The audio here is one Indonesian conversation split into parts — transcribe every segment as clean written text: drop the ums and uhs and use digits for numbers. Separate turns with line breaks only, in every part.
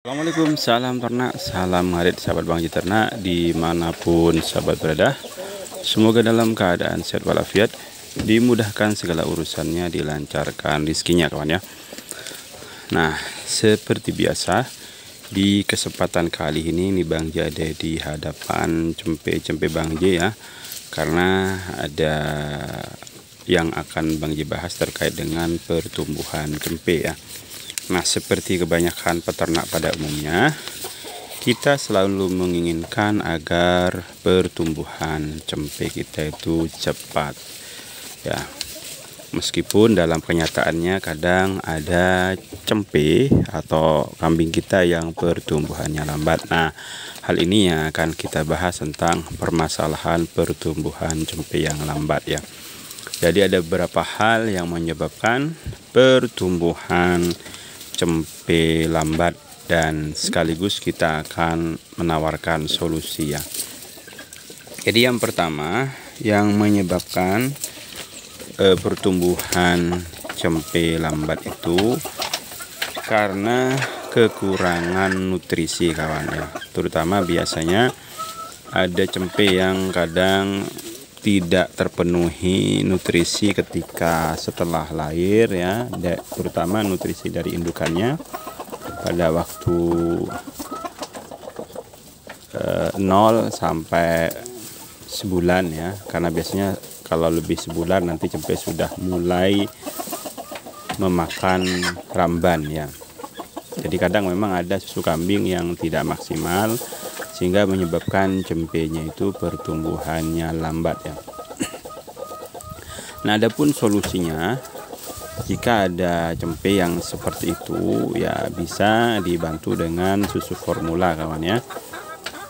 Assalamualaikum, salam ternak, salam ngarit sahabat Bang Ji Ternak dimanapun sahabat berada. Semoga dalam keadaan sehat walafiat, dimudahkan segala urusannya, dilancarkan rezekinya kawan ya. Nah, seperti biasa di kesempatan kali ini nih Bang Ji ada di hadapan cempe Bang Ji ya, karena ada yang akan Bang Ji bahas terkait dengan pertumbuhan cempe ya. Nah, seperti kebanyakan peternak pada umumnya, kita selalu menginginkan agar pertumbuhan cempe kita itu cepat ya. Meskipun dalam kenyataannya kadang ada cempe atau kambing kita yang pertumbuhannya lambat. Nah, hal ini yang akan kita bahas tentang permasalahan pertumbuhan cempe yang lambat ya. Jadi ada beberapa hal yang menyebabkan pertumbuhan cempe lambat dan sekaligus kita akan menawarkan solusi ya. Jadi yang pertama yang menyebabkan pertumbuhan cempe lambat itu karena kekurangan nutrisi kawan ya. Terutama biasanya ada cempe yang kadang tidak terpenuhi nutrisi ketika setelah lahir ya, terutama nutrisi dari indukannya pada waktu 0 sampai sebulan ya, karena biasanya kalau lebih sebulan nanti cempe sudah mulai memakan ramban ya. Jadi kadang memang ada susu kambing yang tidak maksimal sehingga menyebabkan cempenya itu pertumbuhannya lambat ya. Nah, adapun solusinya jika ada cempe yang seperti itu ya bisa dibantu dengan susu formula kawan ya.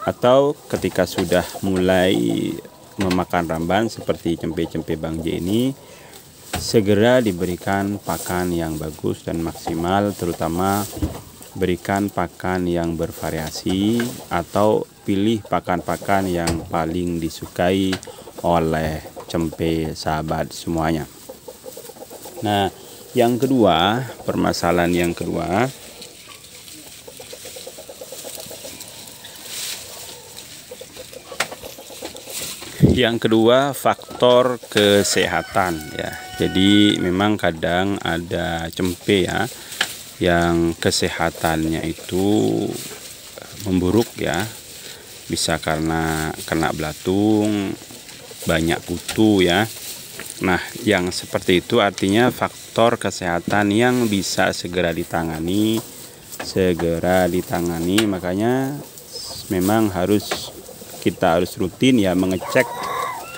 Atau ketika sudah mulai memakan ramban seperti cempe Bang J ini, segera diberikan pakan yang bagus dan maksimal, terutama berikan pakan yang bervariasi atau pilih pakan-pakan yang paling disukai oleh cempe sahabat semuanya. Nah, yang kedua, permasalahan yang kedua faktor kesehatan ya. Jadi memang kadang ada cempe ya yang kesehatannya itu memburuk ya, bisa karena kena belatung, banyak kutu ya. Nah, yang seperti itu artinya faktor kesehatan yang bisa segera ditangani, makanya memang kita harus rutin ya mengecek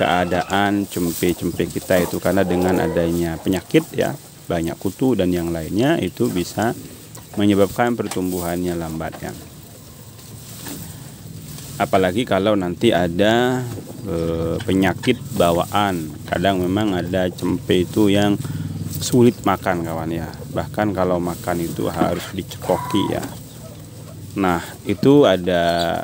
keadaan cempe kita itu, karena dengan adanya penyakit ya, banyak kutu dan yang lainnya itu bisa menyebabkan pertumbuhannya lambat ya. Apalagi kalau nanti ada penyakit bawaan, kadang memang ada cempe itu yang sulit makan kawan ya, bahkan kalau makan itu harus dicekoki ya. Nah, itu ada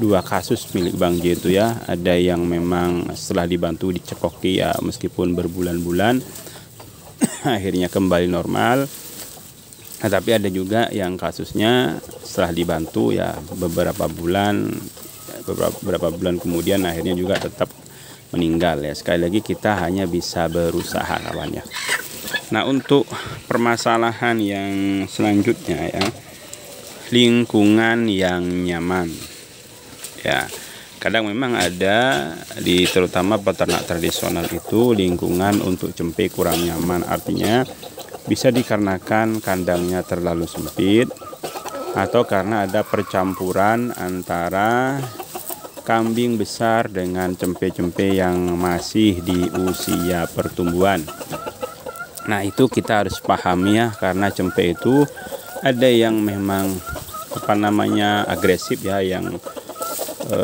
2 kasus milik Bang J itu ya, ada yang memang setelah dibantu dicekoki ya meskipun berbulan-bulan akhirnya kembali normal. Nah, tapi ada juga yang kasusnya setelah dibantu ya beberapa bulan kemudian akhirnya juga tetap meninggal ya. Sekali lagi kita hanya bisa berusaha kawan ya. Nah, untuk permasalahan yang selanjutnya ya, lingkungan yang nyaman ya. Kadang memang ada terutama peternak tradisional itu lingkungan untuk cempe kurang nyaman, artinya bisa dikarenakan kandangnya terlalu sempit atau karena ada percampuran antara kambing besar dengan cempe yang masih di usia pertumbuhan. Nah, itu kita harus pahami ya, karena cempe itu ada yang memang agresif ya, yang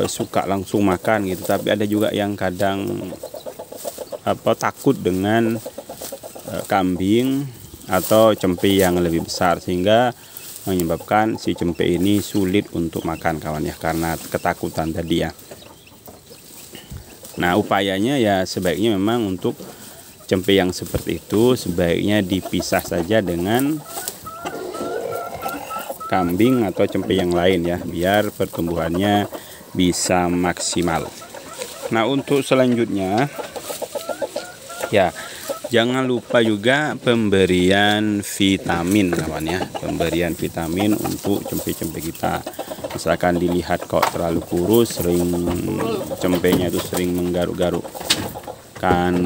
suka langsung makan gitu, tapi ada juga yang kadang takut dengan kambing atau cempe yang lebih besar, sehingga menyebabkan si cempe ini sulit untuk makan kawan ya, karena ketakutan tadi ya. Nah, upayanya ya sebaiknya memang untuk cempe yang seperti itu sebaiknya dipisah saja dengan kambing atau cempe yang lain ya, biar pertumbuhannya bisa maksimal. Nah, untuk selanjutnya ya, jangan lupa juga pemberian vitamin kawan ya, pemberian vitamin untuk cempe-cempe kita. Misalkan dilihat kok terlalu kurus, sering cempenya itu sering menggaruk-garuk kan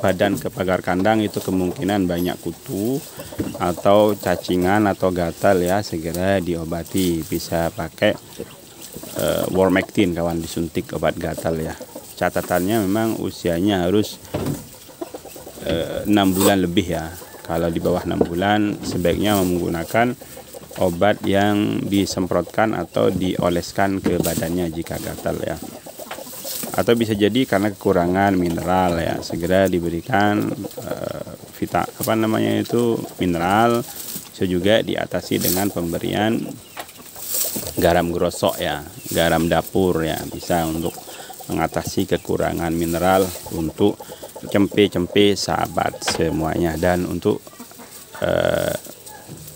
badan ke pagar kandang, itu kemungkinan banyak kutu atau cacingan atau gatal ya, segera diobati. Bisa pakai Wormectin kawan, disuntik obat gatal ya. Catatannya memang usianya harus 6 bulan lebih ya. Kalau di bawah 6 bulan sebaiknya menggunakan obat yang disemprotkan atau dioleskan ke badannya jika gatal ya. Atau bisa jadi karena kekurangan mineral ya, segera diberikan mineral. Bisa juga diatasi dengan pemberian garam grosok ya, garam dapur ya, bisa untuk mengatasi kekurangan mineral untuk cempe-cempe sahabat semuanya. Dan untuk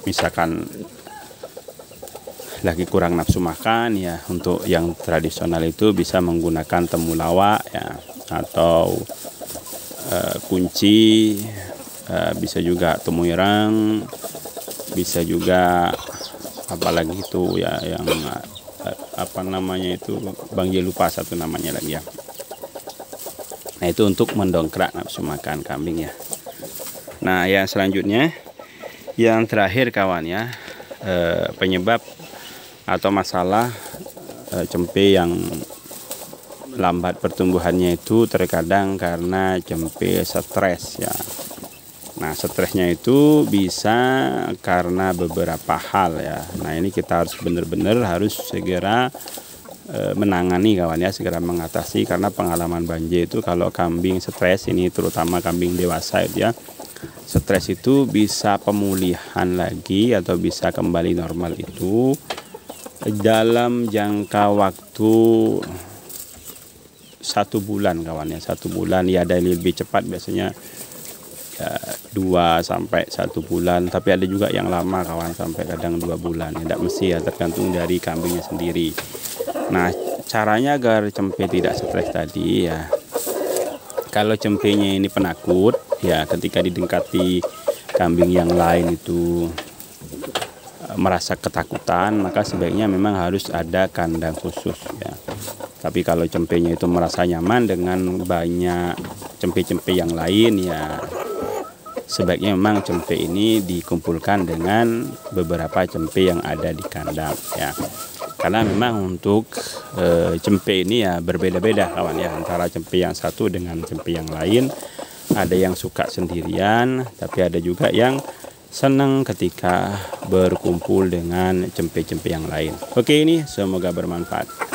misalkan lagi kurang nafsu makan ya, untuk yang tradisional itu bisa menggunakan temulawak ya, atau kunci, bisa juga temuirang, bisa juga apalagi itu ya, yang Bang Ye lupa satu namanya lagi ya. Nah, itu untuk mendongkrak nafsu makan kambing ya. Nah, yang selanjutnya, yang terakhir kawan ya, penyebab atau masalah cempe yang lambat pertumbuhannya itu terkadang karena cempe stres ya. Nah, stresnya itu bisa karena beberapa hal ya. Nah, ini kita harus benar-benar harus segera menangani kawan ya, segera mengatasi. Karena pengalaman Bang Ye itu kalau kambing stres, ini terutama kambing dewasa itu ya, stres itu bisa pemulihan lagi atau bisa kembali normal itu dalam jangka waktu 1 bulan kawan ya. 1 bulan ya, ada lebih cepat biasanya ya, 2 sampai 1 bulan, tapi ada juga yang lama kawan, sampai kadang 2 bulan ya, tidak mesti ya, tergantung dari kambingnya sendiri. Nah, caranya agar cempe tidak stres tadi ya, kalau cempenya ini penakut ya, ketika didekati kambing yang lain itu merasa ketakutan, maka sebaiknya memang harus ada kandang khusus ya. Tapi kalau cempenya itu merasa nyaman dengan banyak cempe-cempe yang lain ya, sebaiknya memang cempe ini dikumpulkan dengan beberapa cempe yang ada di kandang ya. Karena memang untuk cempe ini ya berbeda-beda kawan ya, antara cempe yang satu dengan cempe yang lain. Ada yang suka sendirian, tapi ada juga yang senang ketika berkumpul dengan cempe-cempe yang lain. Oke, ini semoga bermanfaat.